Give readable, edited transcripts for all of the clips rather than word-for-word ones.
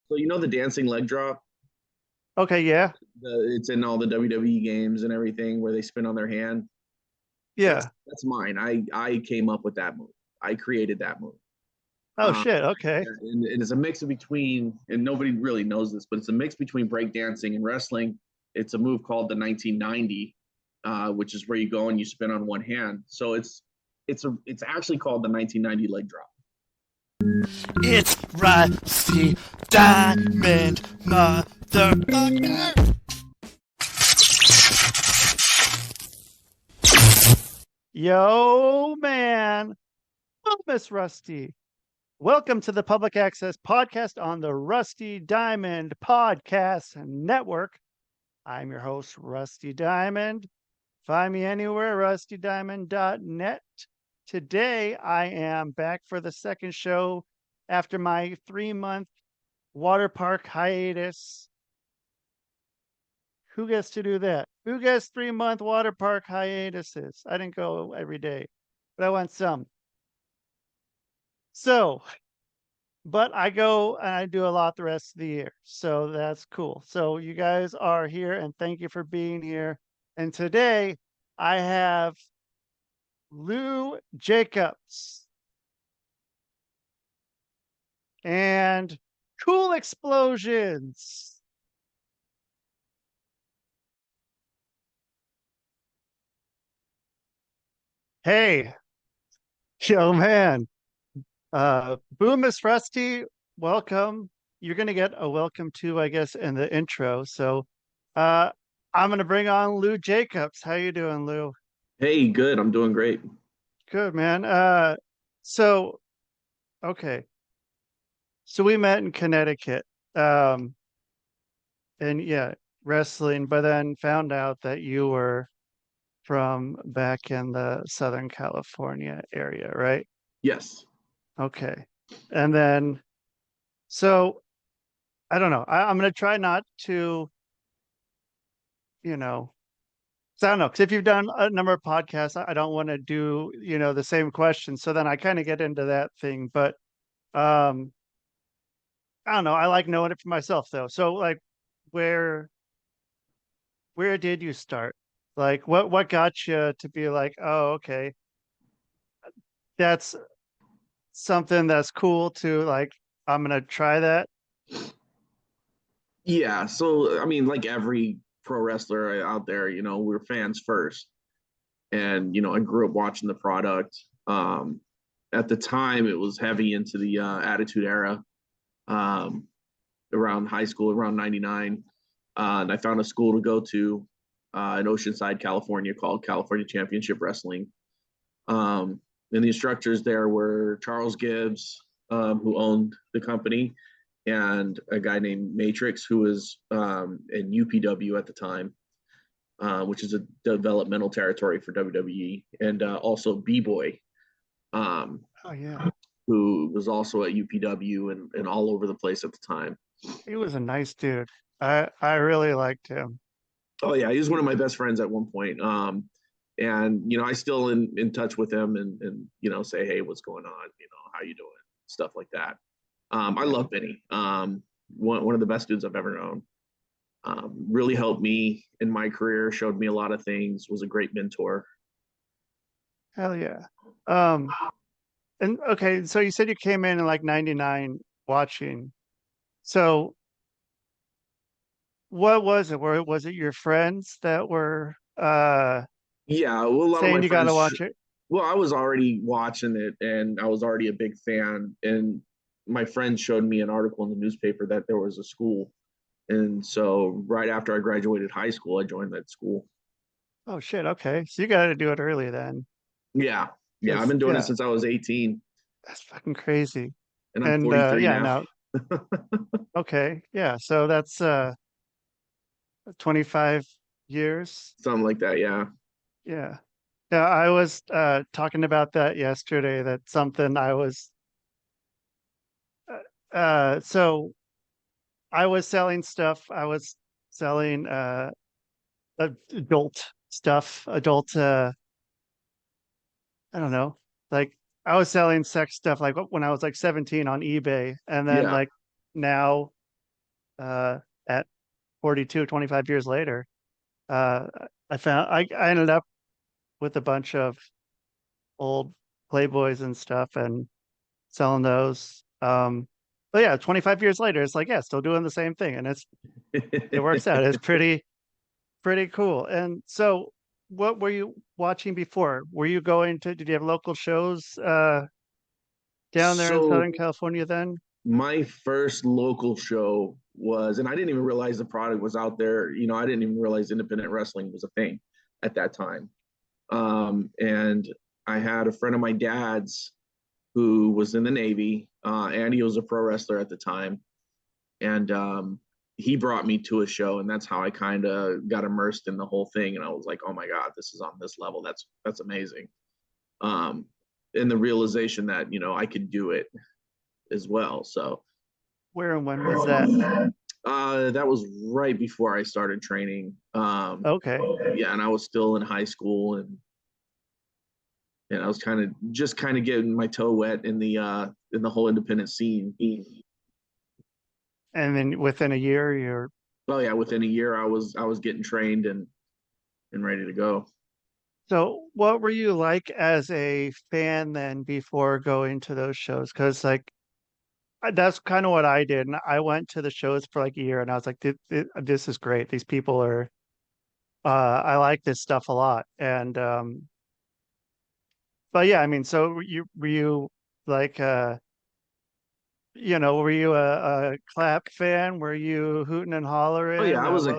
So you know the dancing leg drop? Okay, yeah. It's in all the WWE games and everything where they spin on their hand. That's Yeah. that's mine. I came up with that move. I created that move. Oh shit, okay. Yeah, and it's a mix of between, and nobody really knows this, but it's a mix between breakdancing and wrestling. It's a move called the 1990, which is where you go and you spin on one hand. So it's actually called the 1990 leg drop. It's Rusty Diamond, motherfucker. Yo, man. Oh, Miss Rusty. Welcome to the Public Access Podcast on the Rusty Diamond Podcast Network. I'm your host, Rusty Diamond. Find me anywhere, rustydiamond.net. Today, I am back for the second show after my 3-month water park hiatus. Who gets to do that? Who gets 3-month water park hiatuses? I didn't go every day, but I went some. So, but I go and I do a lot the rest of the year. So that's cool. So you guys are here and thank you for being here. And today I have Lou Jacobs and Cool Explosions. Hey, yo, man. Boom, Miss Rusty, welcome. You're gonna get a welcome too, I guess, in the intro. So, uh, I'm gonna bring on Lou Jacobs. How you doing, Lou? Hey, good. I'm doing great. Good, man. So okay, so we met in Connecticut, um, and yeah, wrestling, but then found out that you were from back in the Southern California area, right? Yes. Okay, and then so I don't know. I'm gonna try not to, you know, so I don't know, because if you've done a number of podcasts, I don't want to do, the same question. So then I kind of get into that thing. But um, I don't know. I like knowing it for myself though. So like where where did you start? Like what got you to be like, oh, okay, that's something that's cool to like, I'm gonna try that. Yeah. So I mean, like every pro wrestler out there, we're fans first. And I grew up watching the product. At the time, it was heavy into the Attitude Era. Um, Around high school, around '99, and I found a school to go to in Oceanside, California, called California Championship Wrestling. And the instructors there were Charles Gibbs, who owned the company, and a guy named Matrix, who was in UPW at the time, which is a developmental territory for WWE, and also B Boy, um, Oh yeah, who was also at UPW and all over the place at the time. he was a nice dude. I really liked him. Oh yeah, he was one of my best friends at one point. And I still in touch with him and say, hey, what's going on? How you doing? Stuff like that. I love Benny. One of the best dudes I've ever known. Really helped me in my career, showed me a lot of things, was a great mentor. Hell yeah. Um, and okay, so you said you came in like 99 watching. So what was it? Was it your friends that were Yeah, well, a lot of my saying you gotta friends. watch it? Well, I was already watching it, and I was already a big fan. And my friend showed me an article in the newspaper that there was a school, and so right after I graduated high school, I joined that school. Oh shit, okay. So you gotta do it early then. Yeah, yeah, I've Because been doing it yeah, since I was 18, that's fucking crazy. and I'm And 43 yeah, now, no, okay, yeah. So that's 25 years. something like that. Yeah, Yeah. Yeah, I was talking about that yesterday. That's something I was so I was selling stuff. I was selling adult stuff, adult I don't know. Like I was selling sex stuff like when I was like 17 on eBay and then yeah, like now at 42, 25 years later. Uh, I ended up with a bunch of old Playboys and stuff and selling those. But yeah, 25 years later, it's like, yeah, still doing the same thing. And it works out. It's pretty cool. And so what were you watching before? Were you did you have local shows down there in So Southern California then? my first local show was, and I didn't even realize the product was out there. I didn't even realize independent wrestling was a thing at that time. And I had a friend of my dad's who was in the Navy, and he was a pro wrestler at the time. And he brought me to a show, and that's how I kind of got immersed in the whole thing. And I was like, oh my God, this is on this level. That's amazing. And the realization that, I could do it as well. So Where and when was that? that was right before I started training. Okay. Yeah, and I was still in high school, and I was kind of getting my toe wet in the whole independent scene. And then within a year, you're Oh yeah, within a year I was getting trained and ready to go. so what were you like as a fan then before going to those shows? Because like that's kind of what I did. And I went to the shows for like a year and I was like, this is great. These people are I like this stuff a lot. And but yeah, I mean, so were you like were you a clap fan? Were you hooting and Oh yeah, hollering?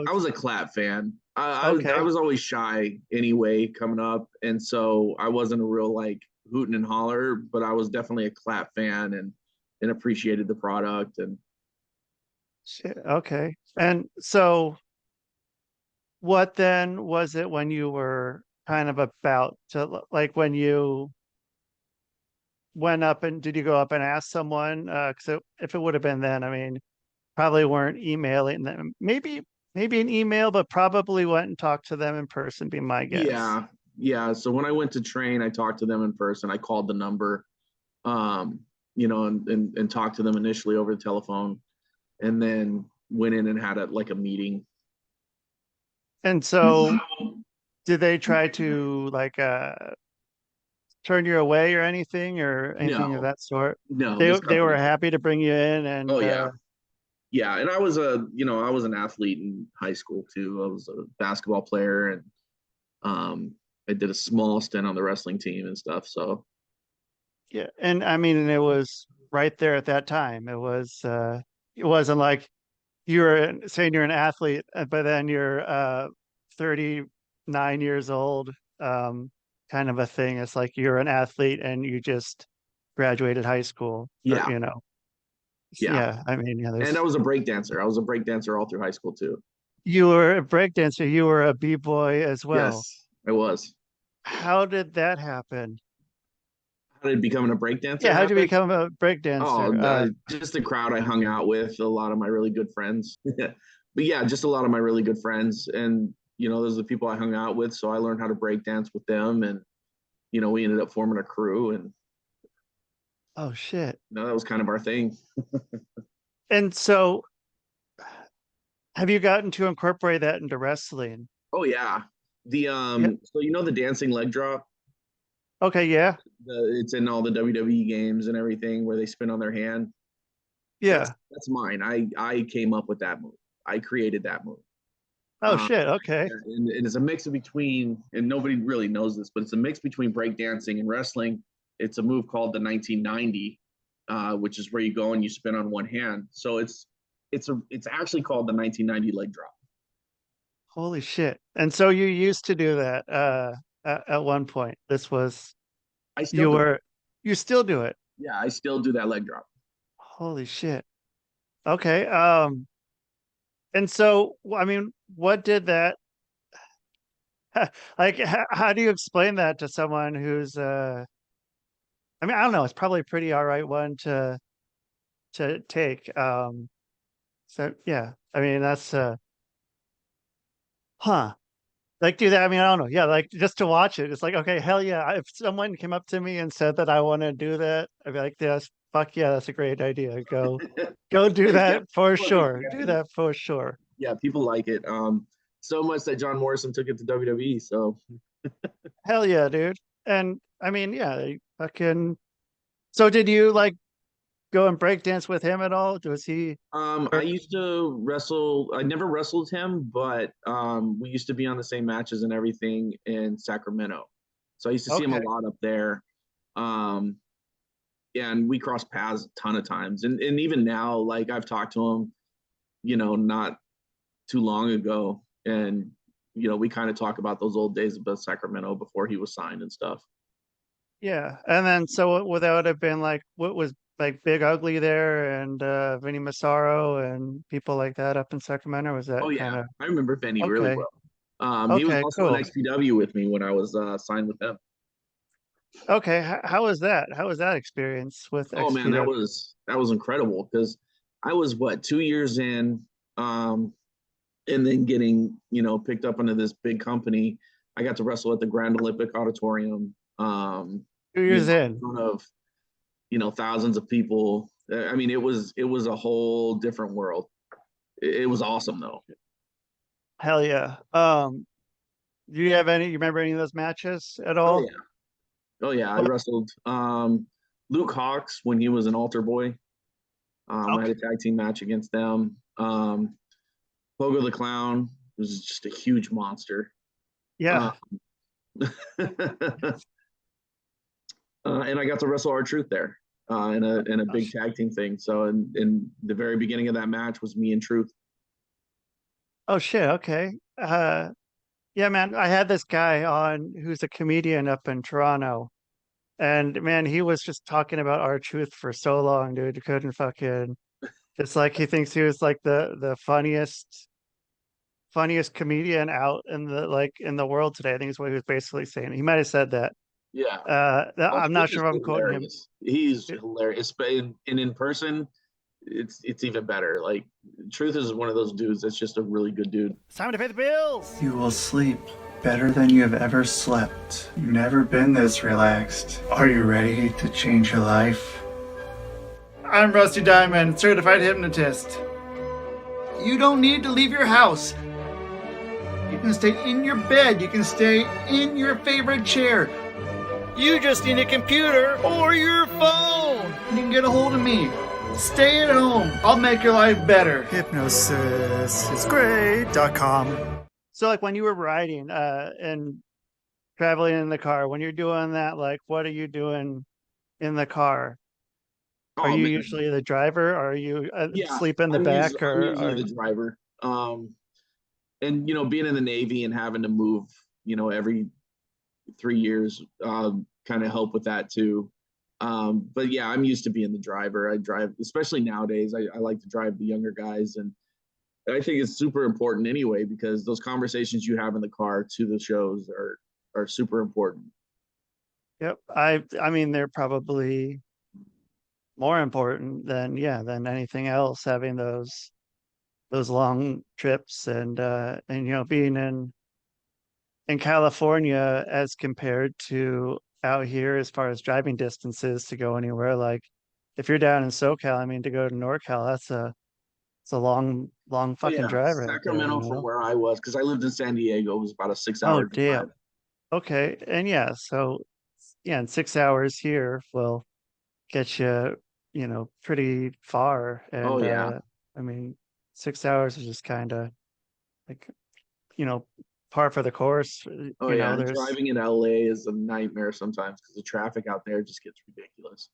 I was a clap fan. I Okay. was always shy anyway coming up, and so I wasn't a real like hooting and holler, but I was definitely a clap fan and appreciated the product. And Shit, okay. And so what then was it when you were kind of about to like when you went up and did you go up and ask someone? Because if it would have been then, I mean, probably weren't emailing them. Maybe an email, but probably went and talked to them in person, be my guess. yeah. So when I went to train, I talked to them in person. I called the number, um, and talked to them initially over the telephone, and then went in and had a meeting. And so did they try to like turn you away or anything of No, that sort? no, They this they were company. happy to bring you in Oh and yeah, yeah. And I was I was an athlete in high school too. I was a basketball player, and um, I did a small stint on the wrestling team and stuff. So yeah, and I mean, and it was right there at that time. It wasn't like you were saying you're an athlete, but then you're 39 years old, kind of a thing. It's like you're an athlete and you just graduated high school, or yeah, yeah. yeah. I mean, yeah, And I there's was a break dancer. I was a break dancer all through high school too. you were a breakdancer, you were a b-boy as well. Yes, I was. How did that happen? How did becoming a break dancer Yeah, how'd you happen? become a Oh, breakdancer? just the crowd I hung out with, a lot of my really good friends. But yeah, just a lot of my really good friends. And, those are the people I hung out with. So I learned how to break dance with them. And, we ended up forming a crew. And, Oh shit. that was kind of our thing. And so have you gotten to incorporate that into wrestling? Oh, yeah. Yeah. So, the dancing leg drop, Okay, yeah. it's in all the WWE games and everything where they spin on their hand. Yeah. That's mine. I came up with that move. I created that move. Oh shit. Okay. And it's a mix between, and nobody really knows this, but it's a mix between breakdancing and wrestling. It's a move called the 1990, which is where you go and you spin on one hand. So it's actually called the 1990 leg drop. Holy shit. And so you used to do that at one point. This was I still you do it. were you still do it. Yeah, I still do that leg drop. Holy shit. Okay. And so I mean, what did that like how do you explain that to someone who's I mean, I don't know, it's probably a pretty all right one to take. So yeah. I mean, that's huh. Like do that. I mean, I don't know. Yeah, like just to watch it. It's like, okay, hell yeah. If someone came up to me and said that I want to do that, I'd be like, yes, fuck yeah, that's a great idea. Go do Yeah, that for well, sure. yeah, Do that for sure. yeah, people like it. So much that John Morrison took it to WWE. So Hell yeah, dude. And I mean, yeah, fucking. So did you like go and break dance with him at all? Was he? I used to wrestle. I never wrestled him, but we used to be on the same matches and everything in Sacramento. So I used to see him a Okay. lot up there. Um, yeah, and we crossed paths a ton of times. And even now, like I've talked to him, not too long ago, and we kind of talk about those old days about Sacramento before he was signed and stuff. Yeah. And then so would that would have been like what was like Big Ugly there and Vinny Massaro and people like that up in Sacramento? Was Oh that yeah, kind of I remember Benny really okay? well. He was Okay, also in cool. XPW with me when I was signed with them. Okay, how was that? How was that experience with Oh man, that XPW? was incredible because I was what 2 years in, and then getting picked up into this big company. I got to wrestle at the Grand Olympic Auditorium, Two years in in. front of thousands of people. I mean, it was a whole different world. It was awesome though. Hell yeah. Do you have any? You remember any of those matches at Oh all? yeah, oh yeah. I What? wrestled Luke Hawx when he was an altar boy. I had Okay. a tag team match against them. Pogo the Clown was just a huge monster. Uh, Yeah. and I got to wrestle R-Truth there in a Oh, big tag team thing. So in the very beginning of that match was me and Truth. oh shit. Okay. Yeah, man. I had this guy on who's a comedian up in Toronto, and man, he was just talking about our truth for so long, dude. You couldn't fucking. It's like he thinks he was like the funniest comedian out in the in the world today. I think is what he was basically saying. He might have said that. Yeah. Oh, I'm Truth not is sure if I'm quoting him. hilarious. He's hilarious, but in person, it's even better. Like Truth is one of those dudes that's just a really good dude. It's time to pay the bills. You will sleep better than you have ever slept. You've never been this relaxed. Are you ready to change your life? I'm Rusty Diamond, certified hypnotist. You don't need to leave your house. You can stay in your bed. You can stay in your favorite chair. You just need a computer or your phone. You can get a hold of me. Stay at home. I'll make your life better. Hypnosisisgreat.com. So like when you were riding and traveling in the car, when you're doing that, like what are you doing in the car? Are Oh you man, usually the driver? Or are you yeah. sleep in the back I'm or usually the driver. And being in the Navy and having to move, every 3 years, kind of help with that too. But yeah, I'm used to being the driver. I drive, especially nowadays. I like to drive the younger guys, and I think it's super important anyway because those conversations you have in the car to the shows are super important. yep. I mean they're probably more important than anything else, having those long trips and being in California as compared to out here as far as driving distances to go anywhere. Like if you're down in SoCal, I mean to go to NorCal, it's a long Oh fucking yeah, drive right there, Sacramento from where I was because I lived in San Diego was about a six Oh hour drive. damn. Okay. And yeah, so yeah, and 6 hours here will get you, pretty far. Oh And yeah, I mean 6 hours is just kind of like, you know, par for the course. oh yeah. And There's driving in LA is a nightmare sometimes because the traffic out there just gets ridiculous.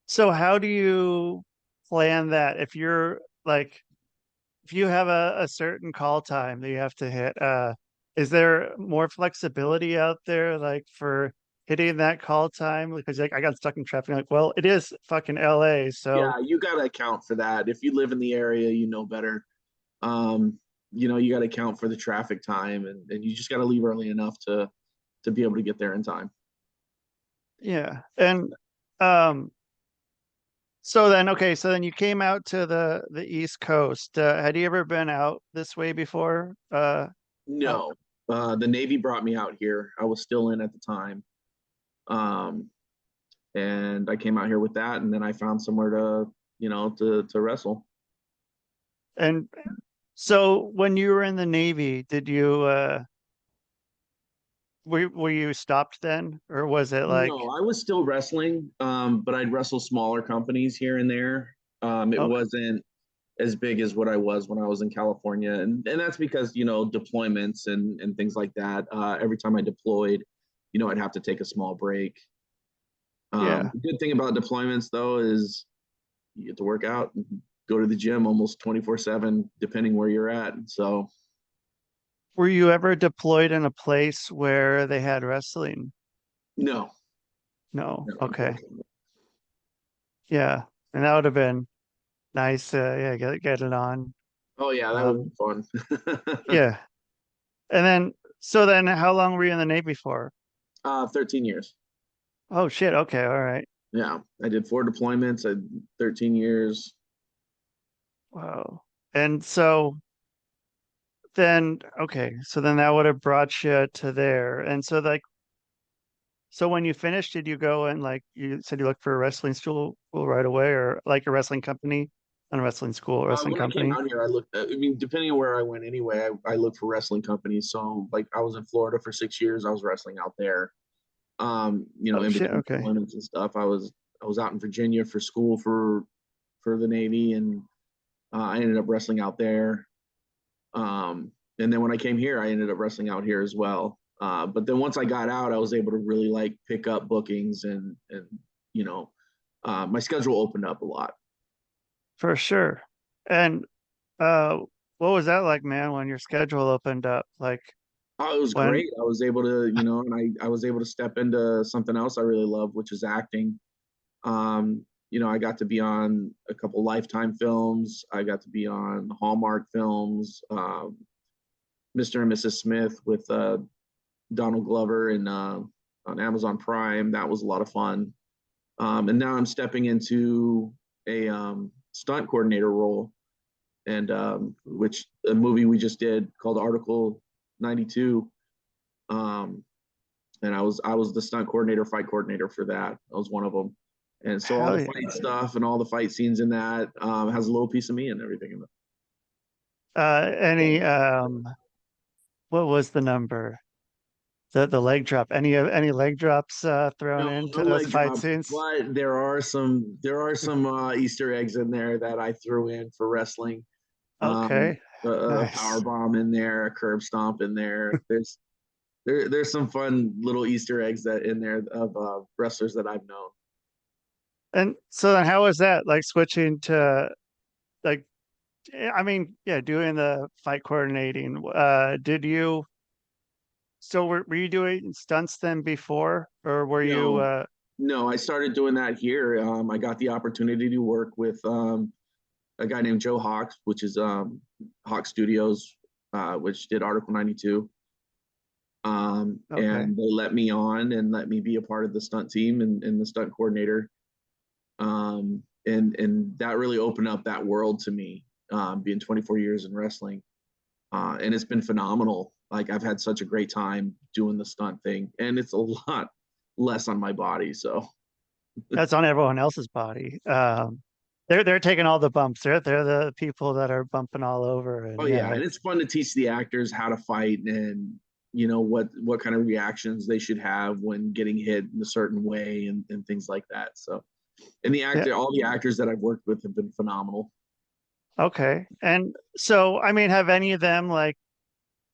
so how do you plan that if you're like if you have a certain call time that you have to hit, is there more flexibility out there like for hitting that call time? Because like I got stuck in traffic, like, well, it is fucking LA, so Yeah, you got to account for that. If you live in the area, you know better. Um, you got to account for the traffic time, and you just got to leave early enough to be able to get there in time. yeah. And um so then okay, so then you came out to the East Coast. Had you ever been out this way before? Out, No, the Navy brought me out here. I was still in at the time. Um, and I came out here with that, and then I found somewhere to, to wrestle. And so when you were in the Navy, did you were you stopped then, or was it like, No, I was still wrestling, but I'd wrestle smaller companies here and there. It okay, wasn't as big as what I was when I was in California, and that's because deployments and things like that. Every time I deployed, I'd have to take a small break. yeah. The good thing about deployments though is you get to work out and go to the gym almost 24/7, depending where you're at. So Were you ever deployed in a place where they had wrestling? no, No. no, Okay. unfortunately. Yeah. And that would have been nice. Yeah, get it on. Oh yeah, that would Um, be fun. yeah. And then, so then how long were you in the Navy for? 13 years. Oh shit. Okay. All right. Yeah, I did 4 deployments. I 13 years. Wow. And so then, okay. So then that would have brought you to there. And so like, so when you finished, did you go and like you said you looked for a wrestling school right away, or like a wrestling company and a wrestling school, wrestling When I came company? out here, I looked. I mean, depending on where I went, anyway, I looked for wrestling companies. So, like, I was in Florida for 6 years. I was wrestling out there. Oh In shit. between Okay. deployments and stuff. I was out in Virginia for school for the Navy, and I ended up wrestling out there. And then when I came here, I ended up wrestling out here as well. But then once I got out, I was able to really like pick up bookings, and you know, my schedule opened up a lot. For sure. And uh what was that like, man, when your schedule opened up? Like Oh, it was when great. I was able to, and I was able to step into something else I really love, which is acting. I got to be on a couple Lifetime films. I got to be on Hallmark films, Mr. and Mrs. Smith with Donald Glover and on Amazon Prime. That was a lot of fun. And now I'm stepping into a stunt coordinator role, and which a movie we just did called Article 92. Um, and I was the stunt coordinator, fight coordinator for that. I was one of them. And so all hell the yeah. fight stuff and all the fight scenes in that has a little piece of me and everything in it. Any what was the number? The leg drop. Any leg drops thrown No, into no those leg fight drops, scenes? but there are some Easter eggs in there that I threw in for wrestling. Um, Okay. a power Nice. bomb in there, a curb stomp in there. There's some fun little Easter eggs that in there of wrestlers that I've known. And so then how was that like switching to like I mean, yeah, doing the fight coordinating. Did you so were you doing stunts then before, or were you No, no, I started doing that here. I got the opportunity to work with a guy named Joe Hawks, which is Hawk Studios, which did Article 92. okay. And they let me on and let me be a part of the stunt team and the stunt coordinator. And that really opened up that world to me, being 24 years in wrestling. And it's been phenomenal. Like I've had such a great time doing the stunt thing, and it's a lot less on my body. So, That's on everyone else's body. They're taking all the bumps. They're the people that are bumping all over, oh and yeah, yeah, and it's fun to teach the actors how to fight and what kind of reactions they should have when getting hit in a certain way and things like that. So, and yeah. all the actors that I've worked with have been phenomenal. Okay. And so I mean, have any of them like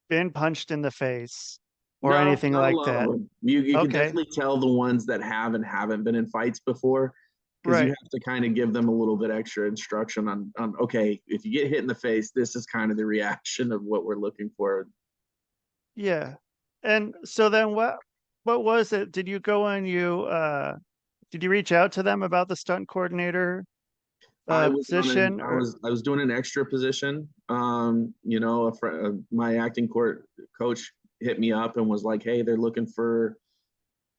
been punched in the face or No, anything not a like lot of that? them. You can Okay. definitely tell the ones that have and haven't been in fights before, because you Right. have to kind of give them a little bit extra instruction on okay, if you get hit in the face, this is kind of the reaction of what we're looking for. Yeah. And so then what was it? Did you go and did you reach out to them about the stunt coordinator position I or was doing an extra position. My acting court coach hit me up and was like, hey, they're looking for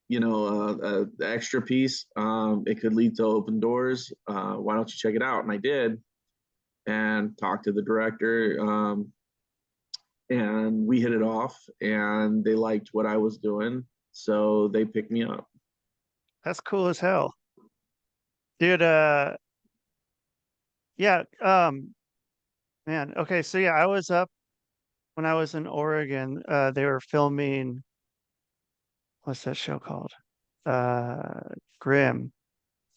the extra piece. It could lead to open doors. Why don't you check it out? And I did, and talked to the director. And we hit it off, and they liked what I was doing, so they picked me up. That's cool as hell. Dude, yeah, man. Okay, so yeah, I was up when I was in Oregon. They were filming, what's that show called? Uh Grimm,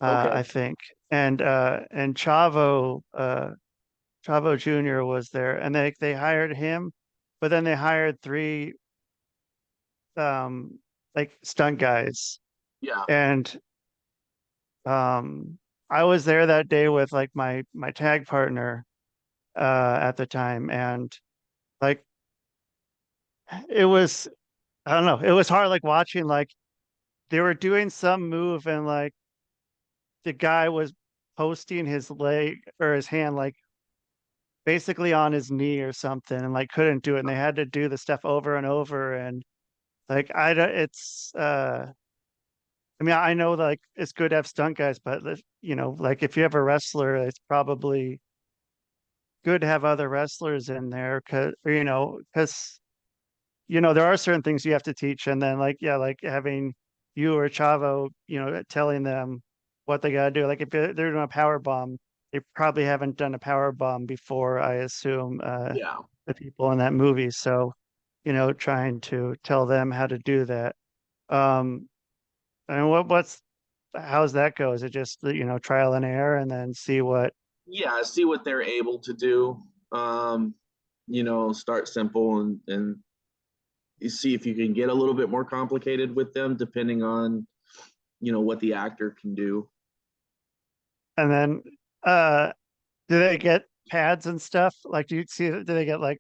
Okay. I think. And Chavo Jr. was there, and they hired him, but then they hired three like stunt guys. Yeah. And I was there that day with like my tag partner at the time, and like it was, I don't know, it was hard like watching like they were doing some move, and like the guy was posting his leg or his hand like basically on his knee or something, and like couldn't do it, and they had to do the stuff over and over. And like I don't, it's I mean, I know like it's good to have stunt guys, but like if you have a wrestler, it's probably good to have other wrestlers in there, because there are certain things you have to teach, and then like yeah, like having you or Chavo, telling them what they gotta do. Like if they're doing a power bomb, they probably haven't done a power bomb before, I assume, Yeah. the people in that movie. So, trying to tell them how to do that. Um, and what's how's that go? Is it just trial and error, and then see what? Yeah, see what they're able to do. Start simple and you see if you can get a little bit more complicated with them depending on what the actor can do. And then do they get pads and stuff? Like, do they get like,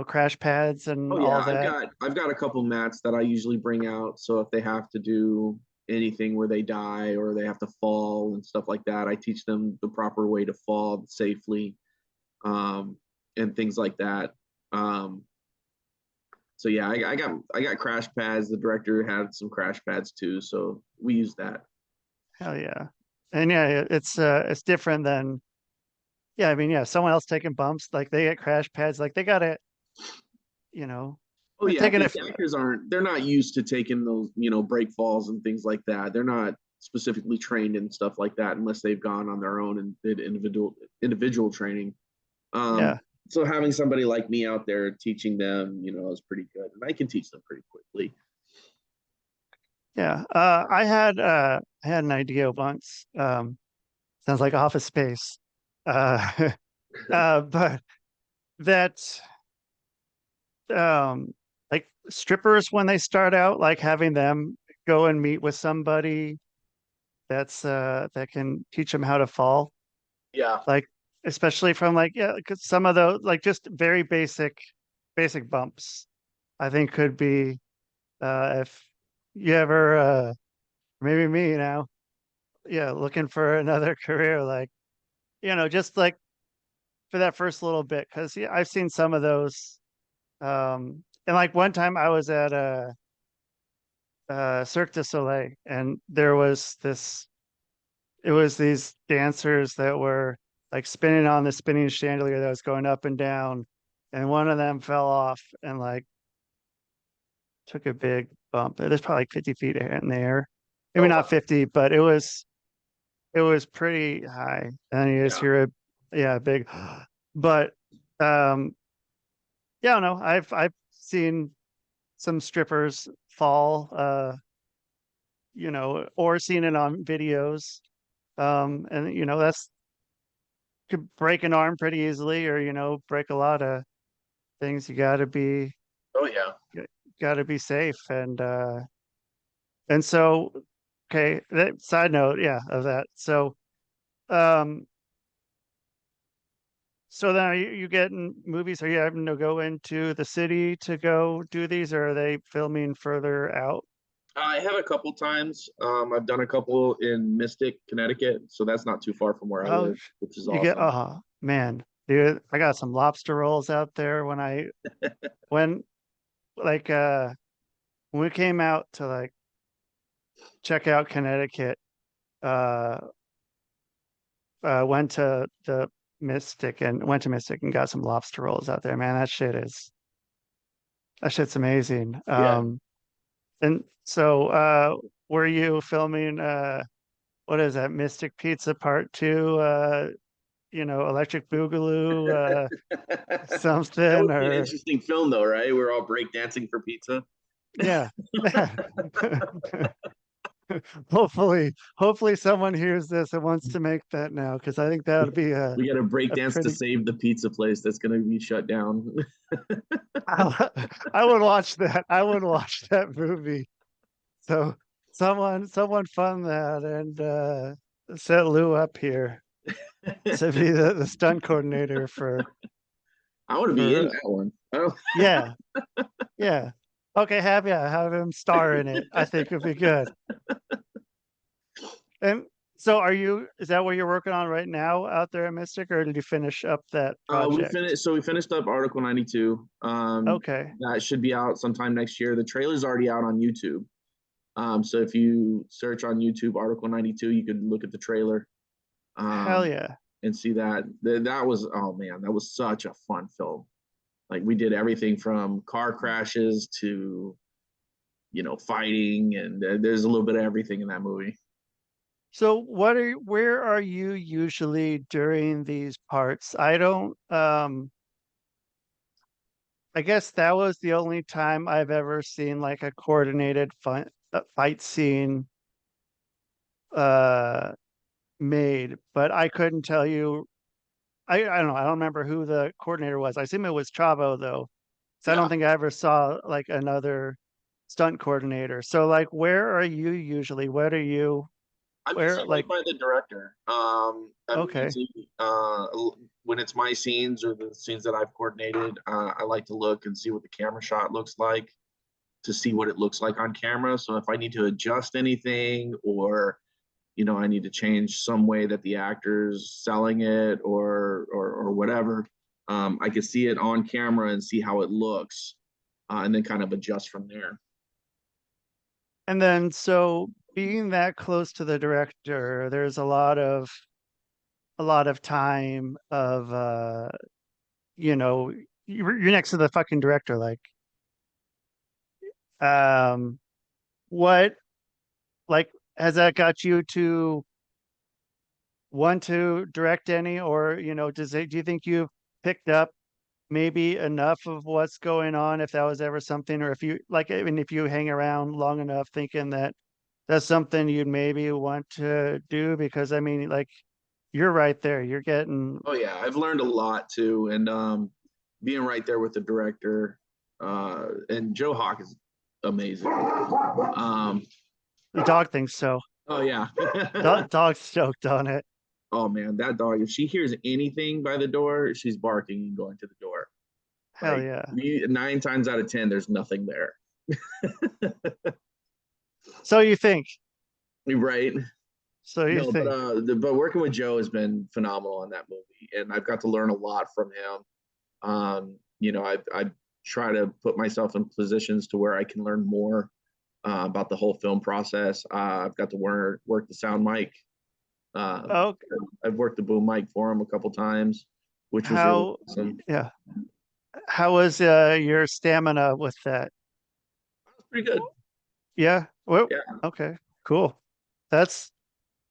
crash pads and Oh yeah, all I've that? got I've got a couple mats that I usually bring out. So if they have to do anything where they die or they have to fall and stuff like that, I teach them the proper way to fall safely, um, and things like that. Um, so yeah, I got crash pads. The director had some crash pads too, so we use that. Hell yeah. And yeah, it's different than, yeah, I mean, yeah, someone else taking bumps, like they get crash pads, like they got it, you know, Oh yeah, taking because it. the actors they're not used to taking those, break falls and things like that. They're not specifically trained in stuff like that unless they've gone on their own and did individual training. Yeah. So having somebody like me out there teaching them, is pretty good. And I can teach them pretty quickly. Yeah. I had an idea once. Sounds like Office Space. Uh, but that um like strippers when they start out, like having them go and meet with somebody that can teach them how to fall, Yeah. like especially from like, yeah, because some of those like just very basic bumps, I think could be, if you ever maybe me now, yeah, looking for another career, like just like for that first little bit, because yeah, I've seen some of those. And like one time I was at a Cirque du Soleil, and it was these dancers that were like spinning on the spinning chandelier that was going up and down, and one of them fell off and like took a big bump. It was probably like 50 feet in the air. Maybe Oh not wow. 50, but it was pretty high. And you just Yeah. hear a, yeah, big, but um, yeah, no, I've seen some strippers fall, or seen it on videos. And that's could break an arm pretty easily, or break a lot of things. You Oh yeah. got to be safe. And so, okay, that side note, yeah, of that. Um so then are you getting movies, are you having to go into the city to go do these, or are they filming further out? I have a couple times. I've done a couple in Mystic, Connecticut, so that's not too far from where I Oh, live, which is you get, awesome. oh man, dude, I got some lobster rolls out there when like when we came out to like check out Connecticut, uh went to Mystic and got some lobster rolls out there, man. That shit's amazing. Yeah. And so were you filming what is that, Mystic Pizza Part 2, Electric Boogaloo, That something, would be an or interesting film, though, right? We're all breakdancing for pizza. yeah. Hopefully someone hears this and wants to make that now, because I think that would be We got to a breakdance to pretty. save the pizza place that's going to be shut down. I would watch that. I would watch that movie. So someone fund that and set Lou up here to be the stunt coordinator for I want to be in for that one. I don't, yeah, yeah. Okay, have him star in it. I think it'd be good. And so is that what you're working on right now out there at Mystic, or did you finish up that project? we finished up Article 92. Okay. That should be out sometime next year. The trailer's already out on YouTube. So if you search on YouTube Article 92, you could look at the trailer. Hell yeah. And see that. That was, oh man, that was such a fun film. Like, we did everything from car crashes to, fighting, and there's a little bit of everything in that movie. So where are you usually during these parts? I don't I guess that was the only time I've ever seen like a coordinated fight scene uh made, but I couldn't tell you. I don't know. I don't remember who the coordinator was. I assume it was Chavo though. So I Yeah, don't think I ever saw like another stunt coordinator. So like where are you usually? I'm Where usually right like by the director. I'm okay. usually when it's my scenes or the scenes that I've coordinated, I like to look and see what the camera shot looks like, to see what it looks like on camera. So if I need to adjust anything, or I need to change some way that the actor's selling it, or whatever, I can see it on camera and see how it looks, and then kind of adjust from there. And then so being that close to the director, there's a lot of time of you're next to the fucking director, like um what like has that got you to want to direct any, or do you think you've picked up maybe enough of what's going on, if that was ever something, or if you like, even if you hang around long enough thinking that that's something you'd maybe want to do? Because I mean, like, you're right there, you're getting Oh yeah, I've learned a lot too, and being right there with the director, and Joe Hawk is amazing. the dog thing. So Oh yeah. dog's stoked on it. Oh man, that dog, if she hears anything by the door, she's barking and going to the door. Hell Like, yeah. 9 times out of 10, there's nothing there. So you think. Right. So you No, but think. but working with Joe has been phenomenal on that movie, and I've got to learn a lot from him. I try to put myself in positions to where I can learn more about the whole film process. I've got to work the sound mic. Oh, I've worked the boom mic for him a couple times, which was really how awesome. yeah. How was your stamina with that? Pretty good. Yeah. Well, Yeah. okay, cool. That's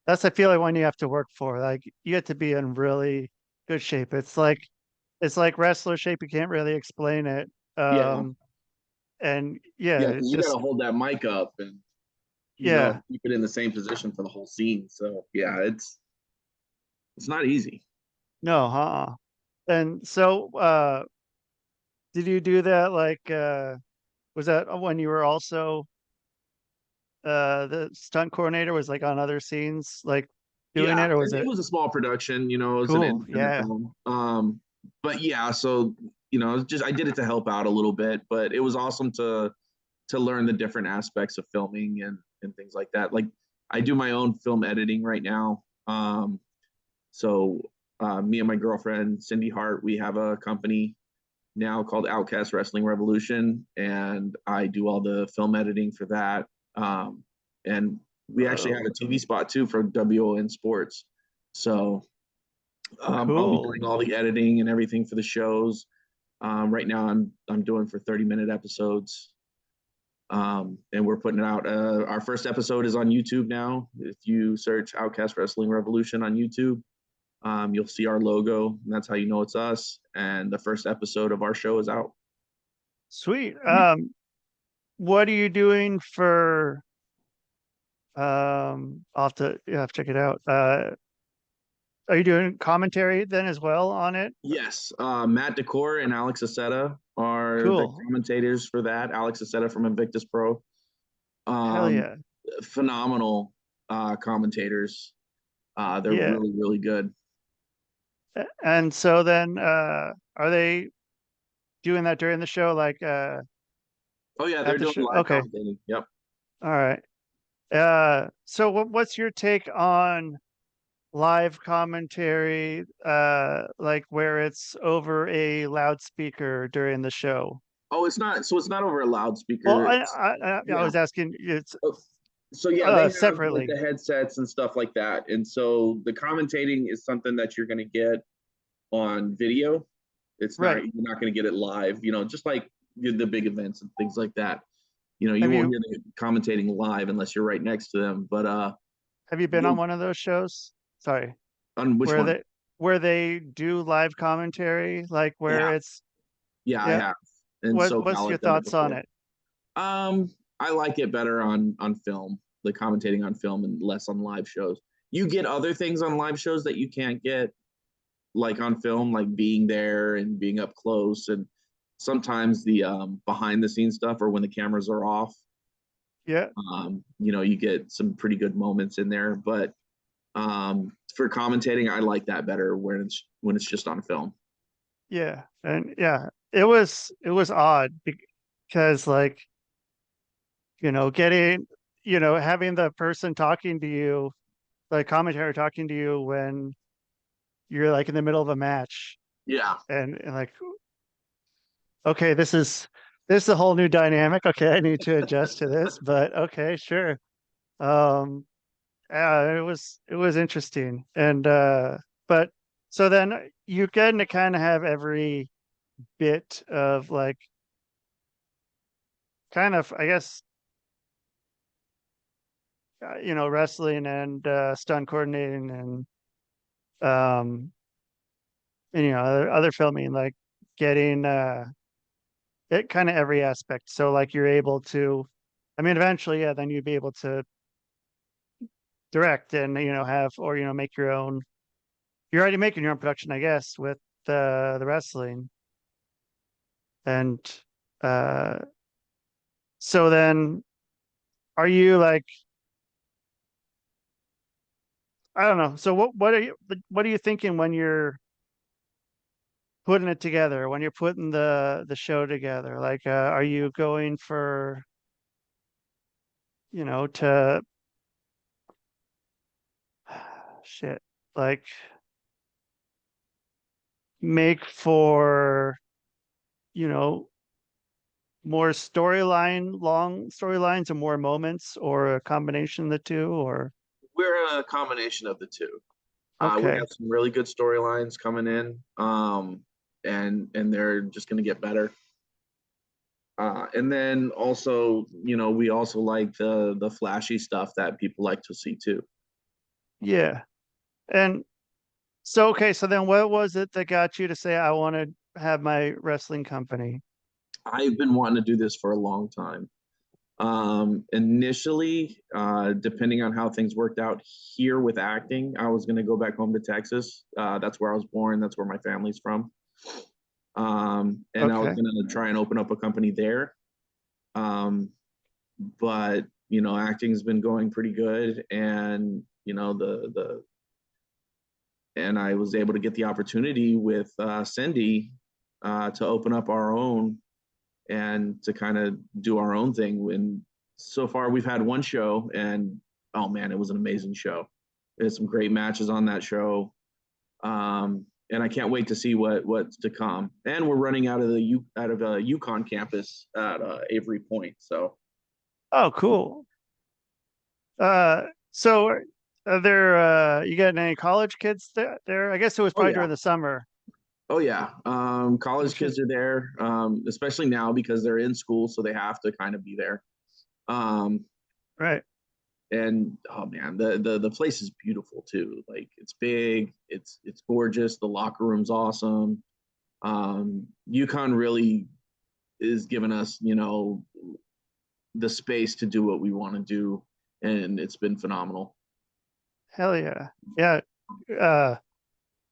I feel like one you have to work for. Like, you have to be in really good shape. It's like wrestler shape. You can't really explain it. Yeah. And yeah, Yeah, it's because you got to just hold that mic up and yeah. keep it in the same position for the whole scene. So yeah, it's not easy. No, huh? And so did you do that like was that when you were also the stunt coordinator, was like on other scenes like doing Yeah, it, or was it it was a small production, it was an cool? independent Yeah. film. But yeah, so it's just, I did it to help out a little bit, but it was awesome to learn the different aspects of filming and things like that. Like, I do my own film editing right now. So me and my girlfriend Cindy Hart, we have a company now called Outcast Wrestling Revolution, and I do all the film editing for that. And we actually have a TV spot too for WON Sports. So I'll be Cool. doing all the editing and everything for the shows. Right now I'm doing for 30-minute episodes. And we're putting it out. Our first episode is on YouTube now. If you search Outcast Wrestling Revolution on YouTube, you'll see our logo, and that's how you know it's us. And the first episode of our show is out. Sweet. What are you doing for I'll have to check it out. Are you doing commentary then as well on it? Yes, Matt Decor and Alex Aceta are the Cool. commentators for that. Alex Aceta from Invictus Pro. Hell yeah. Phenomenal commentators. They're Yeah. really, really good. And so then are they doing that during the show? Like Oh yeah, at they're the doing show? live Okay. commentating. Yep. All right. So what's your take on live commentary, like where it's over a loudspeaker during the show? Oh, it's not. So it's not over a Well, loudspeaker. I Yeah. was asking it's So yeah, they have like separately. the headsets and stuff like that. And so the commentating is something that you're going to get on video. It's not, Right. you're not going to get it live, just like the big events and things like that. You Have won't you- hear them commentating live unless you're right next to them. But Have you been you'll- on one of those shows? Sorry. on which Where one? they do live commentary, like where Yeah. it's Yeah, I yeah. have. And What's SoCal, your I've done thoughts on before. it? I like it better on film, the commentating on film and less on live shows. You get other things on live shows that you can't get like on film, like being there and being up close, and sometimes the behind the scenes stuff or when the cameras are off. Yeah. You get some pretty good moments in there, but for commentating, I like that better when it's just on film. Yeah. And yeah, it was odd because like, getting, having the person talking to you, like commentary talking to you when you're like in the middle of a match Yeah. and like, okay, this is a whole new dynamic. Okay, I need to adjust to this, but okay, sure. Yeah, it was interesting. And but so then you get to kind of have every bit of like kind of, I guess, wrestling and stunt coordinating and other filming, like getting it kind of every aspect. So like you're able to, I mean, eventually, yeah, then you'd be able to direct and have or make your own. You're already making your own production, I guess, with the wrestling. And so then are you like, I don't know. So what are you thinking when you're putting it together, when you're putting the show together? Like are you going for to shit, like make for more long storylines and more moments, or a combination of the two, or We're a combination of the two. We okay. have some really good storylines coming in, and they're just going to get better. And then also, we also like the flashy stuff that people like to see too. Yeah. And so okay, so then what was it that got you to say I want to have my wrestling company? I've been wanting to do this for a long time. Initially, depending on how things worked out here with acting, I was going to go back home to Texas. That's where I was born. That's where my family's from. And I was Okay. going to try and open up a company there. But acting's been going pretty good, and and I was able to get the opportunity with Cindy to open up our own and to kind of do our own thing. And so far we've had one show, and oh man, it was an amazing show. There's some great matches on that show. And I can't wait to see what's to come. And we're running out of the Yukon campus at Avery Point. So. Oh, cool. So are there you got any college kids there? I guess it was probably yeah. during the summer. Oh yeah, college kids are there, especially now because they're in school, so they have to kind of be there. Right. And oh man, the place is beautiful too. Like it's big, it's gorgeous. The locker room's awesome. UConn really is giving us, the space to do what we want to do, and it's been phenomenal. Hell yeah. Yeah.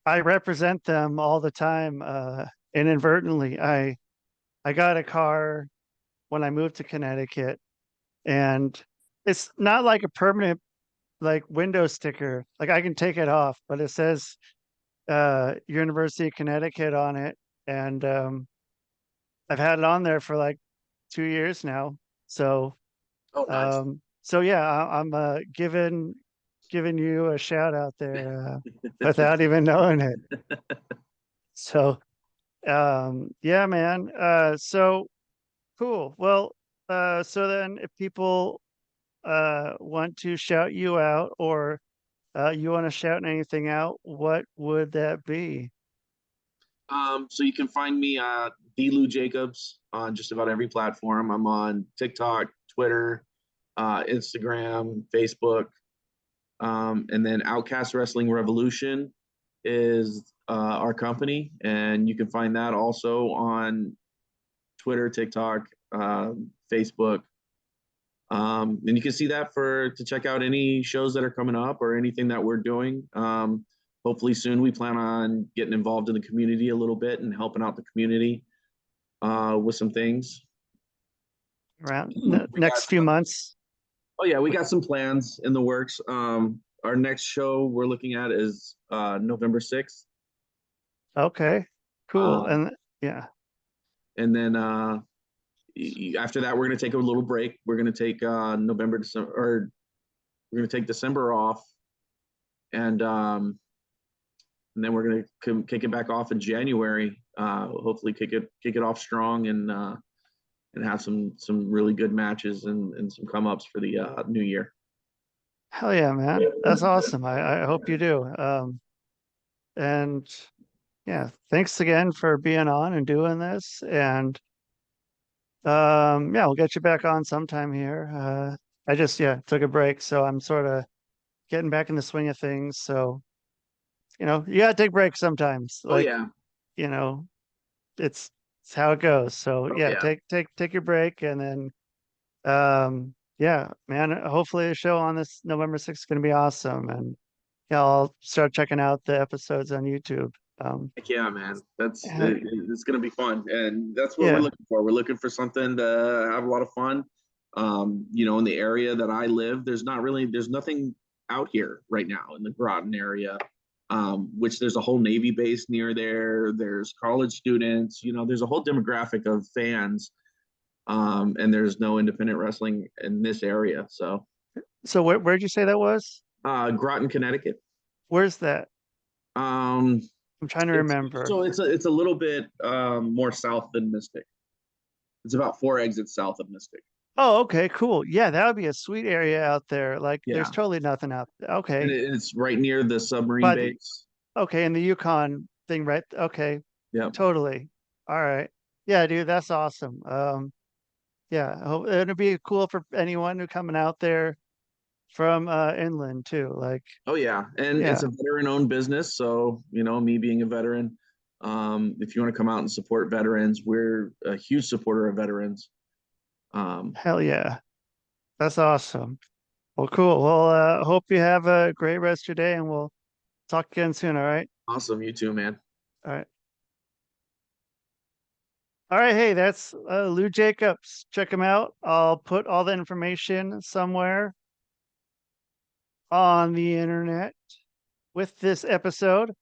I represent them all the time. Inadvertently, I got a car when I moved to Connecticut, and it's not like a permanent like window sticker. Like I can take it off, but it says University of Connecticut on it. And I've had it on there for like 2 years now. So Oh, nice. so yeah, I'm giving you a shout out there without even knowing it. So yeah, man. So cool. Well, so then if people want to shout you out, or you want to shout anything out, what would that be? So you can find me the loujacobs on just about every platform. I'm on TikTok, Twitter, Instagram, Facebook, and then Outcast Wrestling Revolution is our company, and you can find that also on Twitter, TikTok, Facebook. And you can see that to check out any shows that are coming up or anything that we're doing. Hopefully soon we plan on getting involved in the community a little bit and helping out the community with some things. Around next few months? Oh yeah, we got some plans in the works. Our next show we're looking at is November 6th. Okay, cool. And yeah. And then after that, we're going to take a little break. We're going to take November, December, or we're going to take December off, and then we're going to kick it back off in January. Hopefully, kick it off strong and have some really good matches and some come ups for the new year. Hell yeah, man! That's awesome. I hope you do. And yeah, thanks again for being on and doing this. And yeah, we'll get you back on sometime here. I just took a break, so I'm sort of getting back in the swing of things. So you gotta take breaks sometimes. Like, oh yeah, it's how it goes. So yeah, yeah. take your break, and then yeah, man, hopefully the show on this November 6th is gonna be awesome. And yeah, I'll start checking out the episodes on YouTube. Yeah, man, it's gonna be fun, and that's what we're looking for. We're looking for something to have a lot of fun. In the area that I live, there's nothing out here right now in the Groton area. Which there's a whole Navy base near there. There's college students. There's a whole demographic of fans, and there's no independent wrestling in this area. So where'd you say that was? Groton, Connecticut. Where's that? I'm trying to remember. So it's a little bit more south than Mystic. It's about 4 exits south of Mystic. Oh, okay, cool. Yeah, that would be a sweet area out there. Like, there's totally nothing out there. Okay. And it's right near the submarine base. Okay, and the Yukon thing, right? Okay. Yeah. Totally. All right. Yeah, dude, that's awesome. Yeah, it'd be cool for anyone who coming out there from inland too. Like, oh yeah, and it's a veteran-owned business, so me being a veteran, if you want to come out and support veterans, we're a huge supporter of veterans. Hell yeah, that's awesome. Well, cool. Well, hope you have a great rest of your day, and we'll talk again soon. All right. Awesome. You too, man. All right. All right. Hey, that's Lou Jacobs. Check him out. I'll put all the information somewhere on the internet with this episode.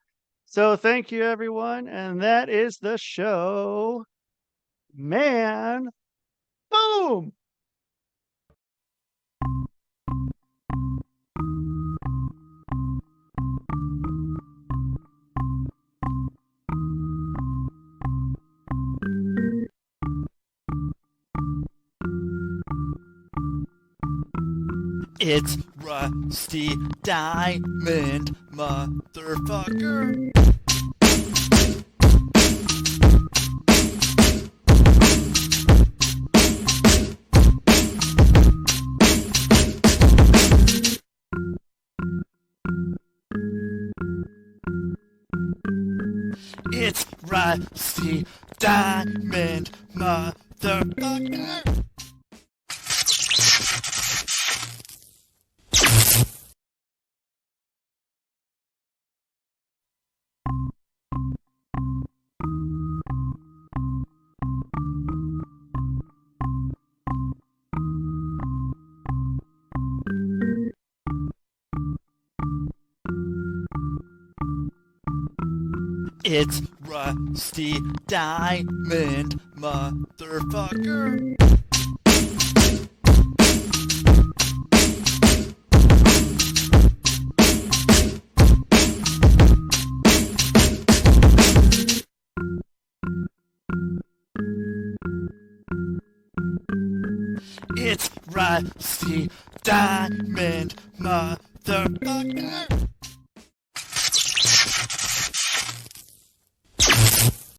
So thank you, everyone. And that is the show. Man. Boom. It's Rusty Diamond, motherfucker. Rusty Diamond Motherfucker. It's Rusty Diamond Motherfucker. It's Rusty Diamond Motherfucker.